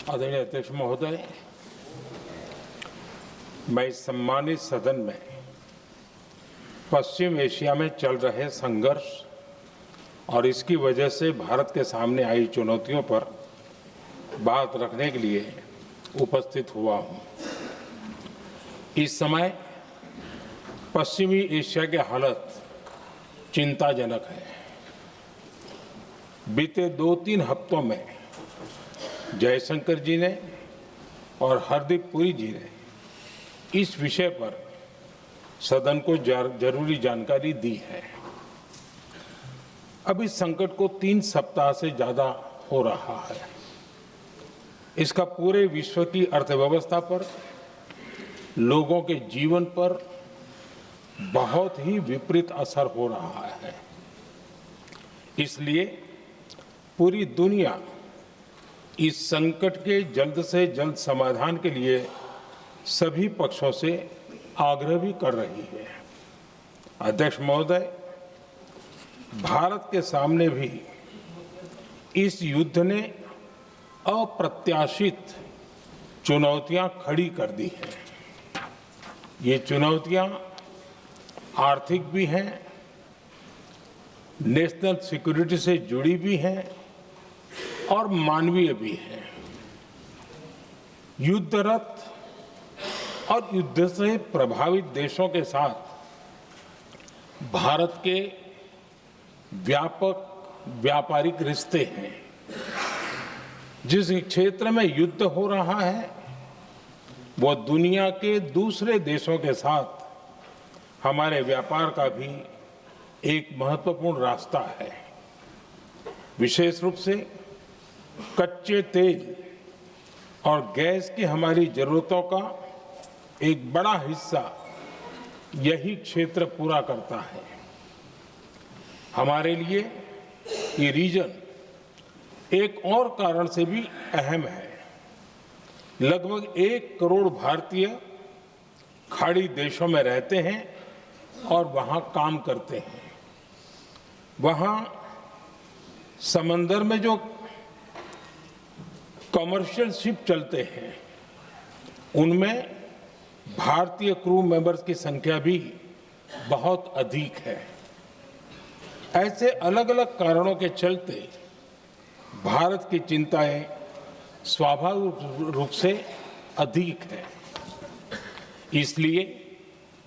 आदरणीय अध्यक्ष महोदय, मैं इस सम्मानित सदन में पश्चिम एशिया में चल रहे संघर्ष और इसकी वजह से भारत के सामने आई चुनौतियों पर बात रखने के लिए उपस्थित हुआ हूं। इस समय पश्चिमी एशिया की हालत चिंताजनक है। बीते 2-3 हफ्तों में जयशंकर जी ने और हरदीप पुरी जी ने इस विषय पर सदन को जरूरी जानकारी दी है। अब इस संकट को 3 सप्ताह से ज्यादा हो रहा है। इसका पूरे विश्व की अर्थव्यवस्था पर, लोगों के जीवन पर बहुत ही विपरीत असर हो रहा है। इसलिए पूरी दुनिया इस संकट के जल्द से जल्द समाधान के लिए सभी पक्षों से आग्रह भी कर रही है। अध्यक्ष महोदय, भारत के सामने भी इस युद्ध ने अप्रत्याशित चुनौतियां खड़ी कर दी हैं। ये चुनौतियां आर्थिक भी हैं, नेशनल सिक्योरिटी से जुड़ी भी हैं और मानवीय भी है। युद्धरत और युद्ध से प्रभावित देशों के साथ भारत के व्यापक व्यापारिक रिश्ते हैं। जिस क्षेत्र में युद्ध हो रहा है वो दुनिया के दूसरे देशों के साथ हमारे व्यापार का भी एक महत्वपूर्ण रास्ता है। विशेष रूप से कच्चे तेल और गैस की हमारी जरूरतों का एक बड़ा हिस्सा यही क्षेत्र पूरा करता है। हमारे लिए ये रीजन एक और कारण से भी अहम है। लगभग 1 करोड़ भारतीय खाड़ी देशों में रहते हैं और वहां काम करते हैं। वहां समंदर में जो कमर्शियल शिप चलते हैं उनमें भारतीय क्रू मेंबर्स की संख्या भी बहुत अधिक है। ऐसे अलग अलग कारणों के चलते भारत की चिंताएं स्वाभाविक रूप से अधिक है। इसलिए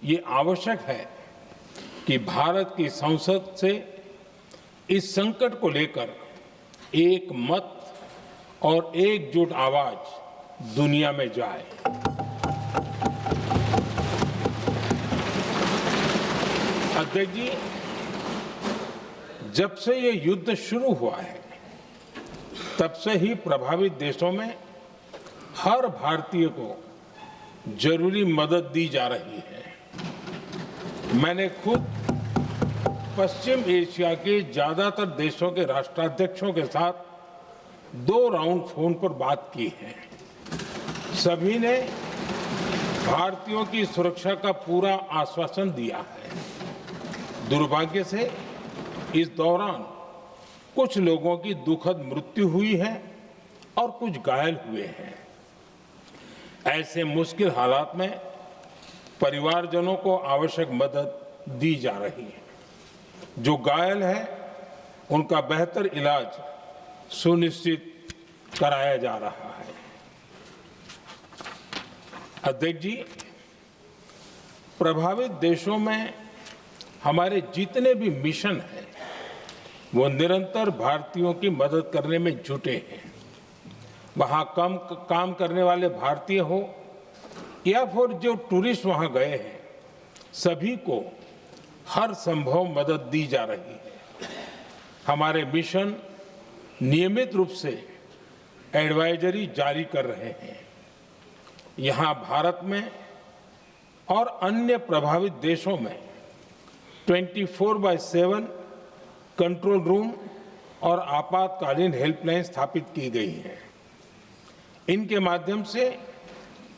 ये आवश्यक है कि भारत की संसद से इस संकट को लेकर एक मत और एकजुट आवाज दुनिया में जाए। अध्यक्ष जी, जब से ये युद्ध शुरू हुआ है तब से ही प्रभावित देशों में हर भारतीय को जरूरी मदद दी जा रही है। मैंने खुद पश्चिम एशिया के ज्यादातर देशों के राष्ट्राध्यक्षों के साथ 2 राउंड फोन पर बात की है। सभी ने भारतीयों की सुरक्षा का पूरा आश्वासन दिया है। दुर्भाग्य से इस दौरान कुछ लोगों की दुखद मृत्यु हुई है और कुछ घायल हुए हैं। ऐसे मुश्किल हालात में परिवारजनों को आवश्यक मदद दी जा रही है। जो घायल है उनका बेहतर इलाज सुनिश्चित कराया जा रहा है। अध्यक्ष जी, प्रभावित देशों में हमारे जितने भी मिशन हैं वो निरंतर भारतीयों की मदद करने में जुटे हैं। वहां काम करने वाले भारतीय हो या फिर जो टूरिस्ट वहां गए हैं, सभी को हर संभव मदद दी जा रही है। हमारे मिशन नियमित रूप से एडवाइजरी जारी कर रहे हैं। यहां भारत में और अन्य प्रभावित देशों में 24/7 कंट्रोल रूम और आपातकालीन हेल्पलाइन स्थापित की गई है। इनके माध्यम से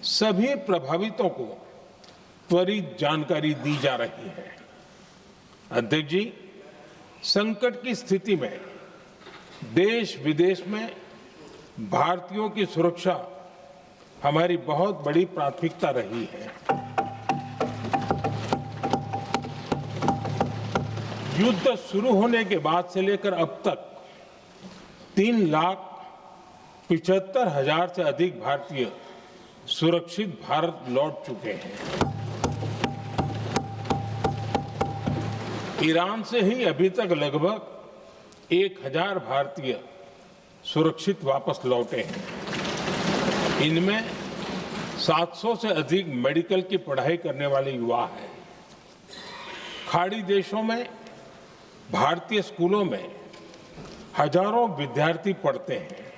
सभी प्रभावितों को त्वरित जानकारी दी जा रही है। अध्यक्ष जी, संकट की स्थिति में देश विदेश में भारतीयों की सुरक्षा हमारी बहुत बड़ी प्राथमिकता रही है। युद्ध शुरू होने के बाद से लेकर अब तक 3,75,000 से अधिक भारतीय सुरक्षित भारत लौट चुके हैं। ईरान से ही अभी तक लगभग 1,000 भारतीय सुरक्षित वापस लौटे हैं। इनमें 700 से अधिक मेडिकल की पढ़ाई करने वाले युवा हैं। खाड़ी देशों में भारतीय स्कूलों में हजारों विद्यार्थी पढ़ते हैं।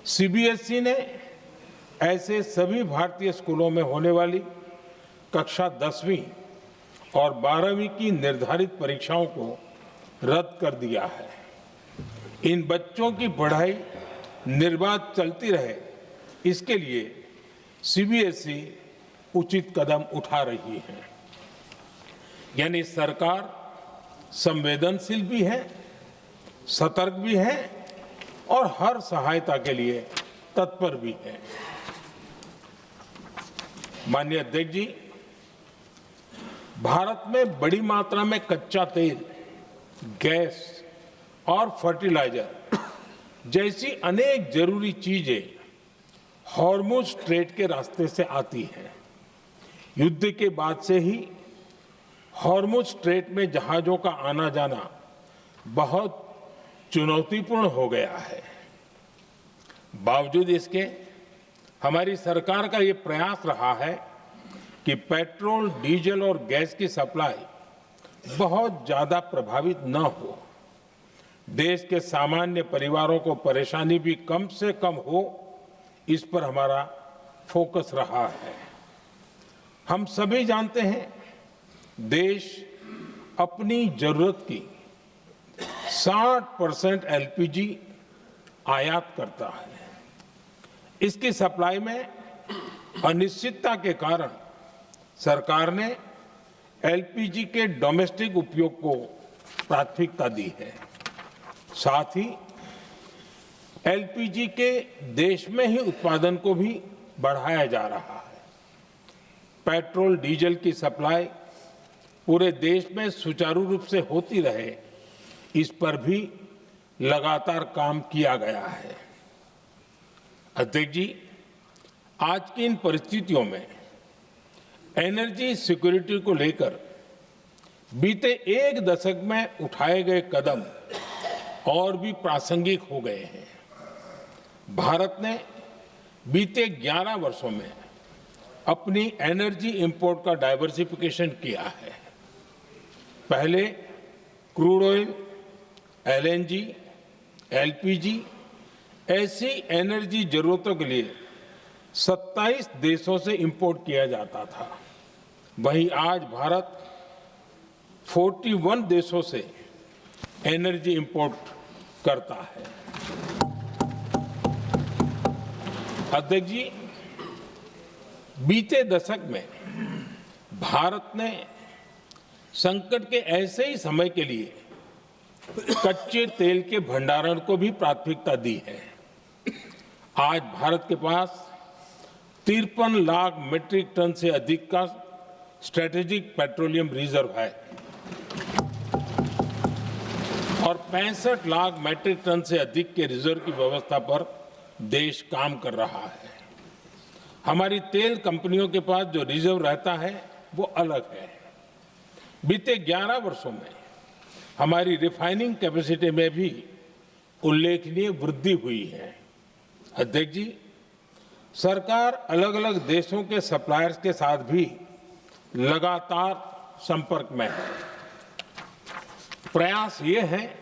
सीबीएसई ने ऐसे सभी भारतीय स्कूलों में होने वाली कक्षा 10वीं और 12वीं की निर्धारित परीक्षाओं को रद्द कर दिया है। इन बच्चों की पढ़ाई निर्बाध चलती रहे, इसके लिए सीबीएसई उचित कदम उठा रही है। यानी सरकार संवेदनशील भी है, सतर्क भी है और हर सहायता के लिए तत्पर भी है। माननीय अध्यक्ष जी, भारत में बड़ी मात्रा में कच्चा तेल, गैस और फर्टिलाइजर जैसी अनेक जरूरी चीजें हॉर्मुज स्ट्रेट के रास्ते से आती हैं। युद्ध के बाद से ही हॉर्मुज स्ट्रेट में जहाजों का आना जाना बहुत चुनौतीपूर्ण हो गया है। बावजूद इसके हमारी सरकार का ये प्रयास रहा है कि पेट्रोल, डीजल और गैस की सप्लाई बहुत ज्यादा प्रभावित न हो। देश के सामान्य परिवारों को परेशानी भी कम से कम हो, इस पर हमारा फोकस रहा है। हम सभी जानते हैं, देश अपनी जरूरत की 60% एलपीजी आयात करता है। इसकी सप्लाई में अनिश्चितता के कारण सरकार ने एलपीजी के डोमेस्टिक उपयोग को प्राथमिकता दी है। साथ ही एलपीजी के देश में ही उत्पादन को भी बढ़ाया जा रहा है। पेट्रोल, डीजल की सप्लाई पूरे देश में सुचारू रूप से होती रहे, इस पर भी लगातार काम किया गया है। अध्यक्ष जी, आज की इन परिस्थितियों में एनर्जी सिक्योरिटी को लेकर बीते एक दशक में उठाए गए कदम और भी प्रासंगिक हो गए हैं। भारत ने बीते 11 वर्षों में अपनी एनर्जी इंपोर्ट का डाइवर्सिफिकेशन किया है। पहले क्रूड ऑयल, एलएनजी, एलपीजी ऐसी एनर्जी जरूरतों के लिए 27 देशों से इंपोर्ट किया जाता था। वहीं आज भारत 41 देशों से एनर्जी इंपोर्ट करता है। अध्यक्ष जी, बीते दशक में भारत ने संकट के ऐसे ही समय के लिए कच्चे तेल के भंडारण को भी प्राथमिकता दी है। आज भारत के पास 53 लाख मीट्रिक टन से अधिक का स्ट्रेटेजिक पेट्रोलियम रिजर्व है और 65 लाख मीट्रिक टन से अधिक के रिजर्व की व्यवस्था पर देश काम कर रहा है। हमारी तेल कंपनियों के पास जो रिजर्व रहता है वो अलग है। बीते 11 वर्षों में हमारी रिफाइनिंग कैपेसिटी में भी उल्लेखनीय वृद्धि हुई है। अध्यक्ष जी, सरकार अलग अलग देशों के सप्लायर्स के साथ भी लगातार संपर्क में है। प्रयास ये है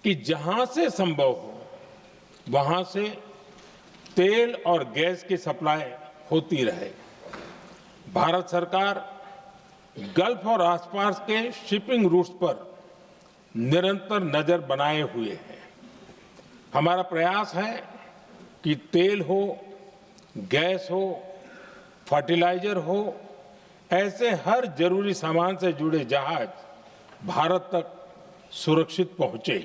कि जहां से संभव हो वहां से तेल और गैस की सप्लाई होती रहे। भारत सरकार गल्फ और आसपास के शिपिंग रूट्स पर निरंतर नजर बनाए हुए है। हमारा प्रयास है कि तेल हो, गैस हो, फर्टिलाइजर हो, ऐसे हर जरूरी सामान से जुड़े जहाज भारत तक सुरक्षित पहुंचे।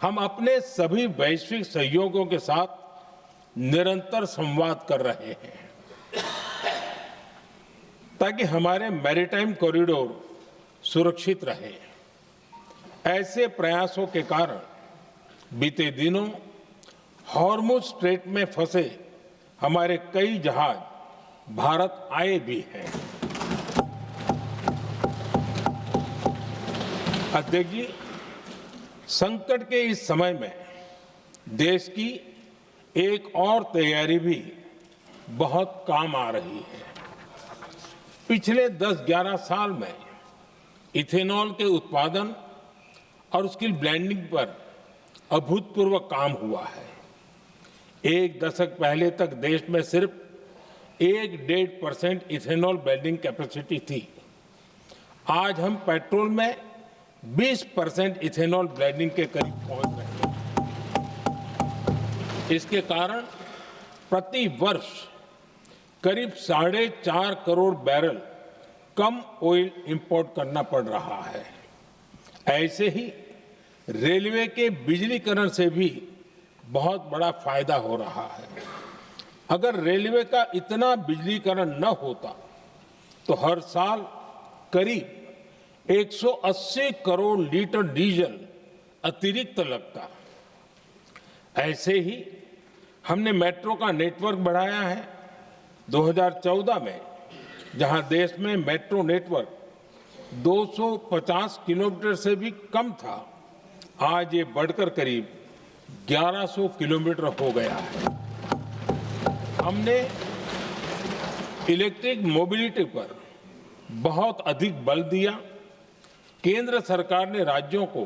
हम अपने सभी वैश्विक सहयोगियों के साथ निरंतर संवाद कर रहे हैं ताकि हमारे मैरीटाइम कॉरिडोर सुरक्षित रहे। ऐसे प्रयासों के कारण बीते दिनों हॉर्मुज स्ट्रेट में फंसे हमारे कई जहाज भारत आए भी हैं। अध्यक्ष जी, संकट के इस समय में देश की एक और तैयारी भी बहुत काम आ रही है। पिछले 10-11 साल में इथेनॉल के उत्पादन और उसकी ब्लेंडिंग पर अभूतपूर्व काम हुआ है। एक दशक पहले तक देश में सिर्फ 1-1.5% इथेनॉल ब्लेंडिंग कैपेसिटी थी। आज हम पेट्रोल में 20% इथेनॉल ब्लेंडिंग के करीब पहुंच रहे हैं। इसके कारण प्रति वर्ष करीब 4.5 करोड़ बैरल कम ऑयल इंपोर्ट करना पड़ रहा है। ऐसे ही रेलवे के बिजलीकरण से भी बहुत बड़ा फायदा हो रहा है। अगर रेलवे का इतना बिजलीकरण न होता तो हर साल करीब 180 करोड़ लीटर डीजल अतिरिक्त लगता। ऐसे ही हमने मेट्रो का नेटवर्क बढ़ाया है। 2014 में जहां देश में मेट्रो नेटवर्क 250 किलोमीटर से भी कम था, आज ये बढ़कर करीब 1100 किलोमीटर हो गया है। हमने इलेक्ट्रिक मोबिलिटी पर बहुत अधिक बल दिया। केंद्र सरकार ने राज्यों को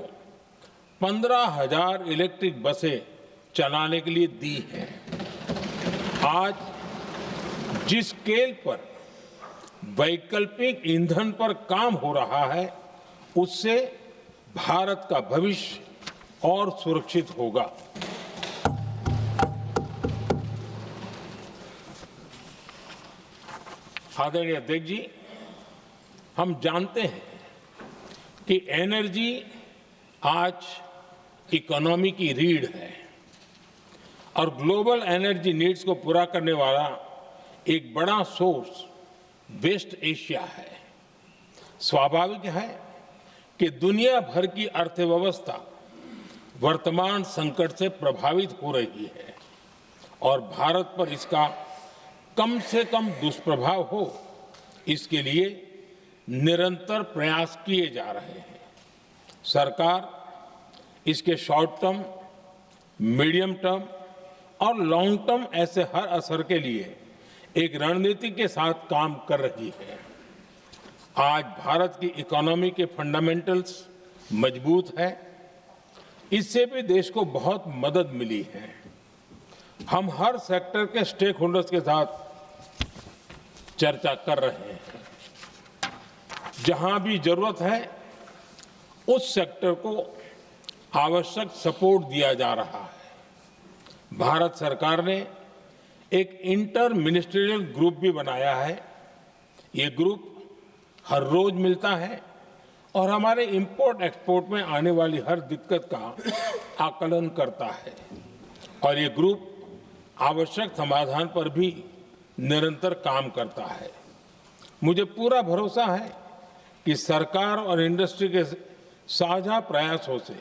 15,000 इलेक्ट्रिक बसें चलाने के लिए दी हैं। आज जिस स्केल पर वैकल्पिक ईंधन पर काम हो रहा है, उससे भारत का भविष्य और सुरक्षित होगा। आदरणीय अध्यक्ष जी, हम जानते हैं कि एनर्जी आज इकोनॉमी की रीढ़ है और ग्लोबल एनर्जी नीड्स को पूरा करने वाला एक बड़ा सोर्स वेस्ट एशिया है। स्वाभाविक है कि दुनिया भर की अर्थव्यवस्था वर्तमान संकट से प्रभावित हो रही है और भारत पर इसका कम से कम दुष्प्रभाव हो, इसके लिए निरंतर प्रयास किए जा रहे हैं। सरकार इसके शॉर्ट टर्म, मीडियम टर्म और लॉन्ग टर्म ऐसे हर असर के लिए एक रणनीति के साथ काम कर रही है। आज भारत की इकोनॉमी के फंडामेंटल्स मजबूत है। इससे भी देश को बहुत मदद मिली है। हम हर सेक्टर के स्टेक होल्डर्स के साथ चर्चा कर रहे हैं। जहां भी जरूरत है उस सेक्टर को आवश्यक सपोर्ट दिया जा रहा है। भारत सरकार ने एक इंटर मिनिस्ट्रियल ग्रुप भी बनाया है। ये ग्रुप हर रोज मिलता है और हमारे इंपोर्ट एक्सपोर्ट में आने वाली हर दिक्कत का आकलन करता है और ये ग्रुप आवश्यक समाधान पर भी निरंतर काम करता है। मुझे पूरा भरोसा है कि सरकार और इंडस्ट्री के साझा प्रयासों से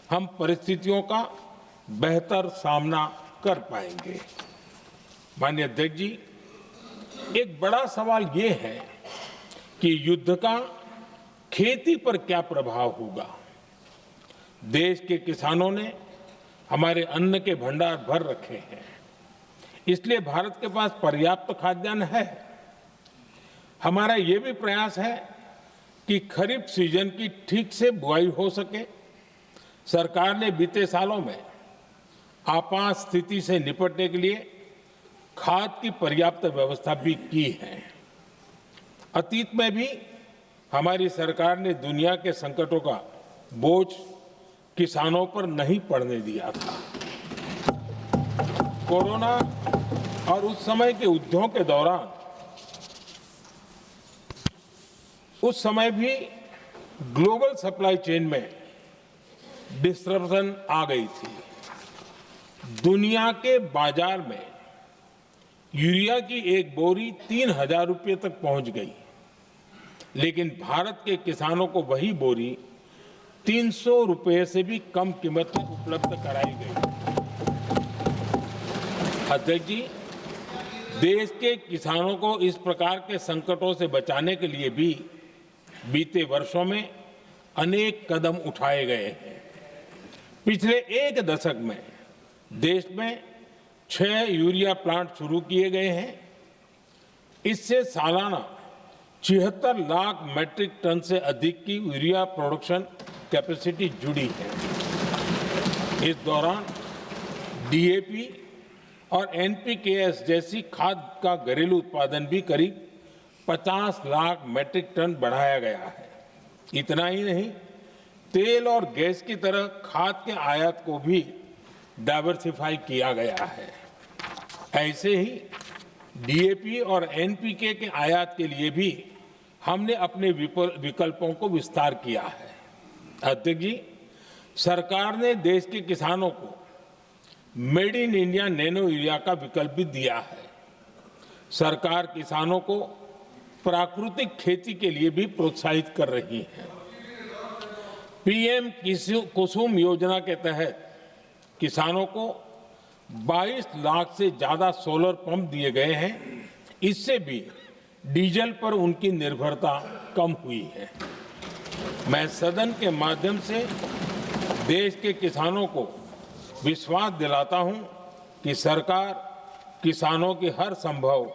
हम परिस्थितियों का बेहतर सामना कर पाएंगे। माननीय अध्यक्ष जी, एक बड़ा सवाल ये है कि युद्ध का खेती पर क्या प्रभाव होगा। देश के किसानों ने हमारे अन्न के भंडार भर रखे हैं, इसलिए भारत के पास पर्याप्त खाद्यान्न है। हमारा ये भी प्रयास है कि खरीफ सीजन की ठीक से बुआई हो सके। सरकार ने बीते सालों में आपात स्थिति से निपटने के लिए खाद की पर्याप्त व्यवस्था भी की है। अतीत में भी हमारी सरकार ने दुनिया के संकटों का बोझ किसानों पर नहीं पड़ने दिया था। कोरोना और उस समय के युद्धों के दौरान उस समय भी ग्लोबल सप्लाई चेन में डिस्ट्रप्शन आ गई थी। दुनिया के बाजार में यूरिया की एक बोरी 3,000 रुपये तक पहुंच गई, लेकिन भारत के किसानों को वही बोरी 300 रुपये से भी कम कीमत में उपलब्ध कराई गई। अध्यक्ष जी, देश के किसानों को इस प्रकार के संकटों से बचाने के लिए भी बीते वर्षों में अनेक कदम उठाए गए हैं। पिछले एक दशक में देश में 6 यूरिया प्लांट शुरू किए गए हैं। इससे सालाना 76 लाख मैट्रिक टन से अधिक की यूरिया प्रोडक्शन कैपेसिटी जुड़ी है। इस दौरान डीएपी और एनपीकेएस जैसी खाद का घरेलू उत्पादन भी करीब 50 लाख मैट्रिक टन बढ़ाया गया है। इतना ही नहीं, तेल और गैस की तरह खाद के आयात को भी डाइवर्सिफाई किया गया है। ऐसे ही डीएपी और एनपीके के आयात के लिए भी हमने अपने विकल्पों को विस्तार किया है। अध्यक्ष जी, सरकार ने देश के किसानों को made in India nano urea का विकल्प भी दिया है। सरकार किसानों को प्राकृतिक खेती के लिए भी प्रोत्साहित कर रही है। पीएम कुसुम योजना के तहत किसानों को 22 लाख से ज्यादा सोलर पंप दिए गए हैं। इससे भी डीजल पर उनकी निर्भरता कम हुई है। मैं सदन के माध्यम से देश के किसानों को विश्वास दिलाता हूं कि सरकार किसानों की हर संभव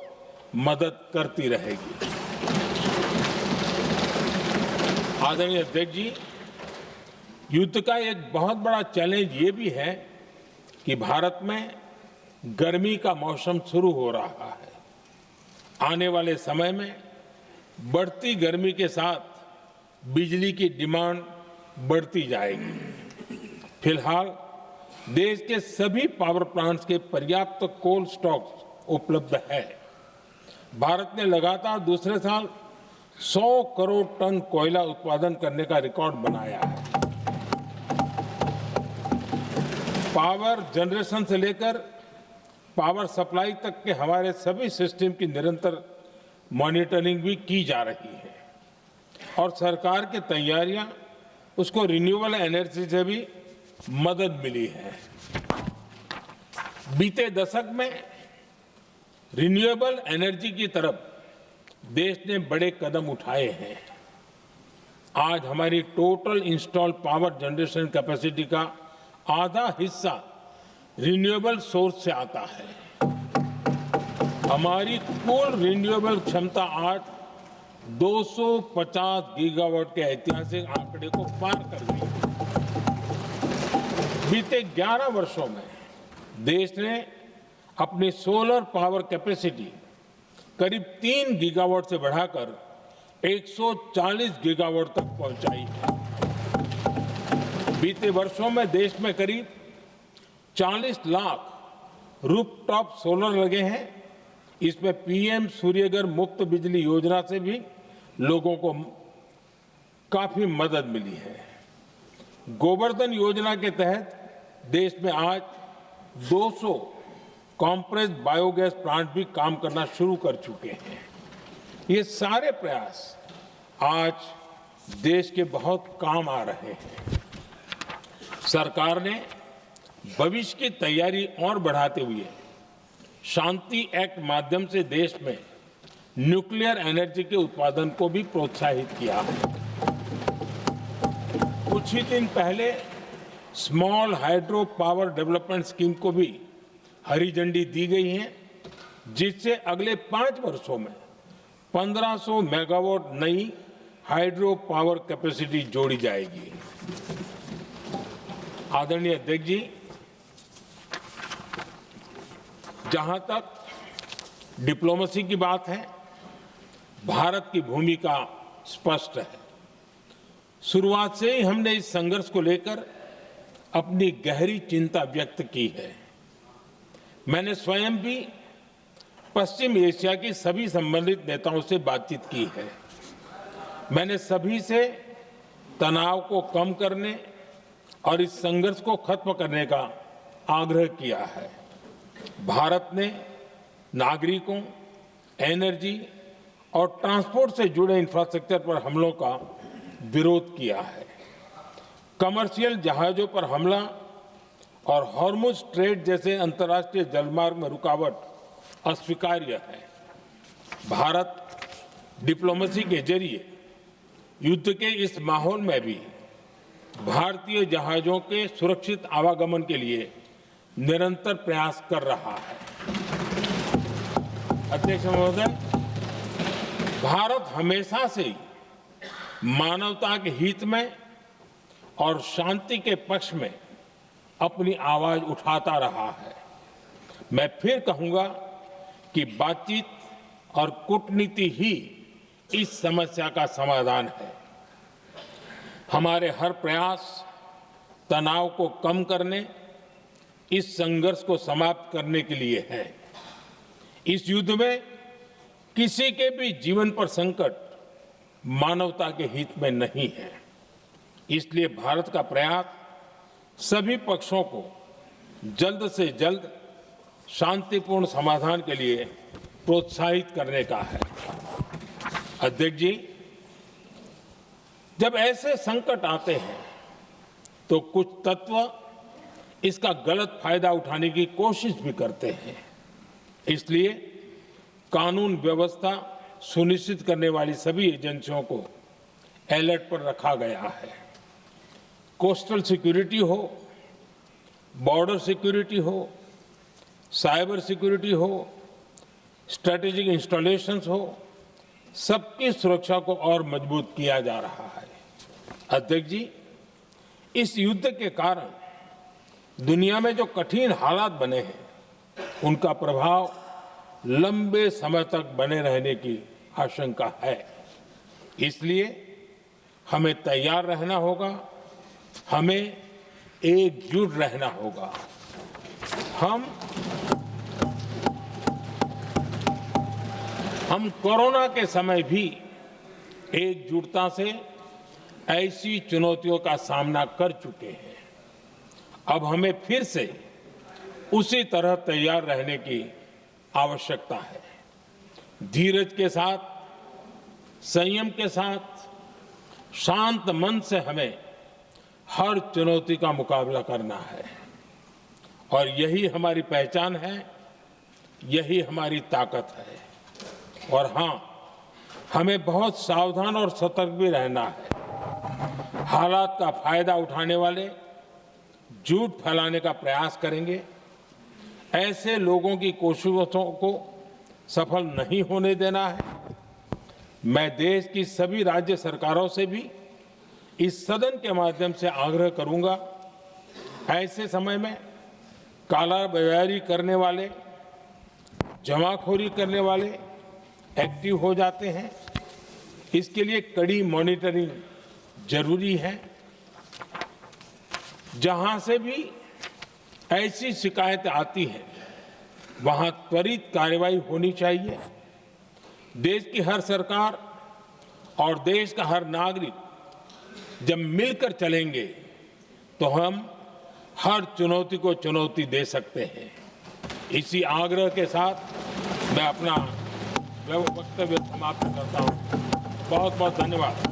मदद करती रहेगी। आदरणीय अध्यक्ष जी, युद्ध का एक बहुत बड़ा चैलेंज ये भी है कि भारत में गर्मी का मौसम शुरू हो रहा है। आने वाले समय में बढ़ती गर्मी के साथ बिजली की डिमांड बढ़ती जाएगी। फिलहाल देश के सभी पावर प्लांट्स के पर्याप्त कोल स्टॉक उपलब्ध है। भारत ने लगातार दूसरे साल 100 करोड़ टन कोयला उत्पादन करने का रिकॉर्ड बनाया है। पावर जनरेशन से लेकर पावर सप्लाई तक के हमारे सभी सिस्टम की निरंतर मॉनिटरिंग भी की जा रही है और सरकार की तैयारियां उसको रिन्यूएबल एनर्जी से भी मदद मिली है। बीते दशक में रिन्यूएबल एनर्जी की तरफ देश ने बड़े कदम उठाए हैं। आज हमारी total installed power generation capacity का आधा हिस्सा रिन्यूएबल सोर्स से आता है। हमारी कुल रिन्यूएबल क्षमता आज 250 गीगावाट के ऐतिहासिक आंकड़े को पार कर गई। बीते 11 वर्षों में देश ने अपनी सोलर पावर कैपेसिटी करीब 3 गीगावाट से बढ़ाकर 140 गीगावाट तक पहुंचाई है। बीते वर्षों में देश में करीब 40 लाख रूफटॉप सोलर लगे हैं। इसमें पीएम सूर्यघर मुफ्त बिजली योजना से भी लोगों को काफी मदद मिली है। गोवर्धन योजना के तहत देश में आज 200 कॉम्प्रेस्ड बायोगैस प्लांट भी काम करना शुरू कर चुके हैं। ये सारे प्रयास आज देश के बहुत काम आ रहे हैं। सरकार ने भविष्य की तैयारी और बढ़ाते हुए शांति एक्ट माध्यम से देश में न्यूक्लियर एनर्जी के उत्पादन को भी प्रोत्साहित किया है। कुछ ही दिन पहले small hydro power development scheme को भी हरी झंडी दी गई है, जिससे अगले 5 वर्षों में 1500 मेगावाट नई हाइड्रो पावर कैपेसिटी जोड़ी जाएगी। आदरणीय अध्यक्ष जी, जहां तक डिप्लोमेसी की बात है, भारत की भूमिका स्पष्ट है। शुरुआत से ही हमने इस संघर्ष को लेकर अपनी गहरी चिंता व्यक्त की है। मैंने स्वयं भी पश्चिम एशिया की सभी संबंधित नेताओं से बातचीत की है। मैंने सभी से तनाव को कम करने और इस संघर्ष को खत्म करने का आग्रह किया है। भारत ने नागरिकों, एनर्जी और ट्रांसपोर्ट से जुड़े इंफ्रास्ट्रक्चर पर हमलों का विरोध किया है। कमर्शियल जहाजों पर हमला और हॉर्मुज स्ट्रेट जैसे अंतर्राष्ट्रीय जलमार्ग में रुकावट अस्वीकार्य है। भारत डिप्लोमेसी के जरिए युद्ध के इस माहौल में भी भारतीय जहाजों के सुरक्षित आवागमन के लिए निरंतर प्रयास कर रहा है। अध्यक्ष महोदय, भारत हमेशा से ही मानवता के हित में और शांति के पक्ष में अपनी आवाज उठाता रहा है। मैं फिर कहूंगा कि बातचीत और कूटनीति ही इस समस्या का समाधान है। हमारे हर प्रयास तनाव को कम करने, इस संघर्ष को समाप्त करने के लिए है। इस युद्ध में किसी के भी जीवन पर संकट मानवता के हित में नहीं है। इसलिए भारत का प्रयास सभी पक्षों को जल्द से जल्द शांतिपूर्ण समाधान के लिए प्रोत्साहित करने का है। अध्यक्ष जी, जब ऐसे संकट आते हैं तो कुछ तत्व इसका गलत फायदा उठाने की कोशिश भी करते हैं। इसलिए कानून व्यवस्था सुनिश्चित करने वाली सभी एजेंसियों को अलर्ट पर रखा गया है। कोस्टल सिक्योरिटी हो, बॉर्डर सिक्योरिटी हो, साइबर सिक्योरिटी हो, स्ट्रेटेजिक इंस्टॉलेशंस हो, सबकी सुरक्षा को और मजबूत किया जा रहा है। अध्यक्ष जी, इस युद्ध के कारण दुनिया में जो कठिन हालात बने हैं, उनका प्रभाव लंबे समय तक बने रहने की आशंका है। इसलिए हमें तैयार रहना होगा, हमें एकजुट रहना होगा। हम कोरोना के समय भी एकजुटता से ऐसी चुनौतियों का सामना कर चुके हैं। अब हमें फिर से उसी तरह तैयार रहने की आवश्यकता है। धीरज के साथ, संयम के साथ, शांत मन से हमें हर चुनौती का मुकाबला करना है और यही हमारी पहचान है, यही हमारी ताकत है। और हां, हमें बहुत सावधान और सतर्क भी रहना है। हालात का फायदा उठाने वाले झूठ फैलाने का प्रयास करेंगे, ऐसे लोगों की कोशिशों को सफल नहीं होने देना है। मैं देश की सभी राज्य सरकारों से भी इस सदन के माध्यम से आग्रह करूंगा, ऐसे समय में कालाबाजारी करने वाले, जमाखोरी करने वाले एक्टिव हो जाते हैं। इसके लिए कड़ी मॉनिटरिंग जरूरी है। जहां से भी ऐसी शिकायतें आती हैं, वहां त्वरित कार्रवाई होनी चाहिए। देश की हर सरकार और देश का हर नागरिक जब मिलकर चलेंगे तो हम हर चुनौती को चुनौती दे सकते हैं। इसी आग्रह के साथ मैं अपना वक्तव्य समाप्त करता हूं। बहुत बहुत धन्यवाद।